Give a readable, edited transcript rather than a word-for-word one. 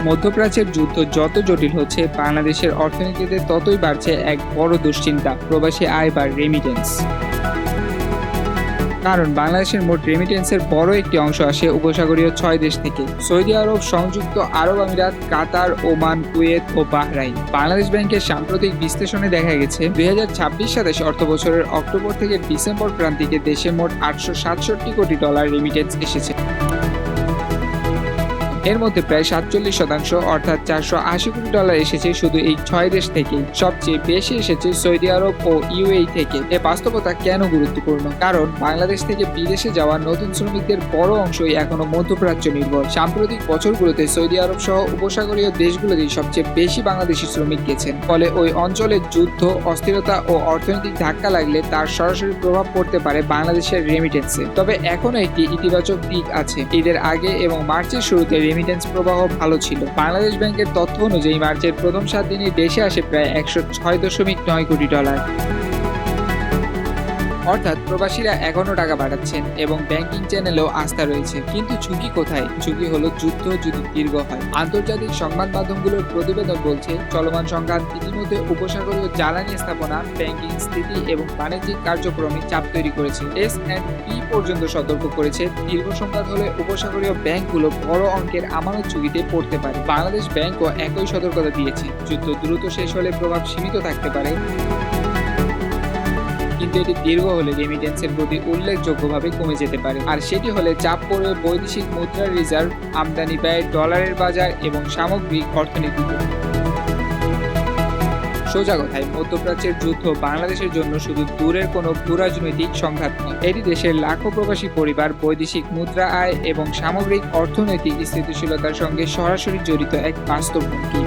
মধ্যপ্রাচ্যের যুদ্ধ যত জটিল হচ্ছে, বাংলাদেশের অর্থনীতিতে ততই বাড়ছে এক বড় দুশ্চিন্তা, প্রবাসী আয় বা রেমিটেন্স। কারণ বাংলাদেশের মোট রেমিটেন্সের বড় একটি অংশ আসে উপসাগরীয় ৬ দেশ থেকে: সৌদি আরব, সংযুক্ত আরব আমিরাত, কাতার, ওমান, কুয়েত ও বাহরাইন। বাংলাদেশ ব্যাংকের সাম্প্রতিক বিশ্লেষণে দেখা গেছে ২০২৬-২৭ অর্থবছরের অক্টোবর থেকে ডিসেম্বর প্রান্তিকে দেশে মোট $৮৬৭ কোটি রেমিটেন্স এসেছে। এর মধ্যে প্রায় ৪৭% অর্থাৎ $৪৮০ কোটি এসেছে শুধু এই ৬ দেশ থেকেই। সবচেয়ে বেশি এসেছে সৌদি আরব ও ইউএই থেকে। এ বাস্তবতা কেন গুরুত্বপূর্ণ? কারণ বাংলাদেশ থেকে বিদেশে যাওয়া নতুন শ্রমিকদের বড় অংশই এখনো মধ্যপ্রাচ্য নির্ভর। সাম্প্রতিক বছরগুলোতে সৌদি আরব সহ উপসাগরীয় দেশগুলোতেই সবচেয়ে বেশি বাংলাদেশি শ্রমিক গেছেন। ফলে ওই অঞ্চলে যুদ্ধ, অস্থিরতা ও অর্থনৈতিক ধাক্কা লাগলে তার সরাসরি প্রভাব পড়তে পারে বাংলাদেশের রেমিটেন্সে। তবে এখনো একটি ইতিবাচক দিক আছে। ঈদের আগে এবং মার্চের শুরুতে রেমিটেন্স প্রবাহ ভালো ছিল। বাংলাদেশ ব্যাংকের তথ্য অনুযায়ী মার্চের প্রথম ৭ দিনে দেশে আসে প্রায় $১০৬.৯ কোটি। অর্থাৎ প্রবাসীরা এখনো টাকা পাঠাচ্ছেন এবং ব্যাংকিং চ্যানেলেও আস্থা রয়েছে। কিন্তু ঝুঁকি কোথায়? ঝুঁকি হলো যুদ্ধ যদি দীর্ঘ হয়। আন্তর্জাতিক সংবাদ মাধ্যমগুলোর প্রতিবেদন বলছে চলমান সংঘাত ইতিমধ্যে উপসাগরীয় জ্বালানি স্থাপনা, ব্যাংকিং স্থিতি এবং বাণিজ্যিক কার্যক্রমে চাপ তৈরি করেছে। S&P পর্যন্ত সতর্ক করেছে দীর্ঘ সংঘাত হলে উপসাগরীয় ব্যাংকগুলো বড় অঙ্কের আমানত ঝুঁকিতে পড়তে পারে। বাংলাদেশ ব্যাংকও একই সতর্কতা দিয়েছে, যুদ্ধ দ্রুত শেষ হলে প্রভাব সীমিত থাকতে পারে, কিন্তু এটি দীর্ঘ হলে রেমিটেন্সের গতি উল্লেখযোগ্যভাবে কমে যেতে পারে। আর সেটি হলে চাপ পড়বে বৈদেশিক মুদ্রার রিজার্ভ, আমদানি ব্যয়, ডলারের বাজার এবং সামগ্রিক অর্থনীতিতে। সোজা কথায়, মধ্যপ্রাচ্যের যুদ্ধ বাংলাদেশের জন্য শুধু দূরের কোনো ভূরাজনৈতিক সংঘাত নয়, এটি দেশের লাখো প্রবাসী পরিবার, বৈদেশিক মুদ্রা আয় এবং সামগ্রিক অর্থনৈতিক স্থিতিশীলতার সঙ্গে সরাসরি জড়িত এক বাস্তব হুমকি।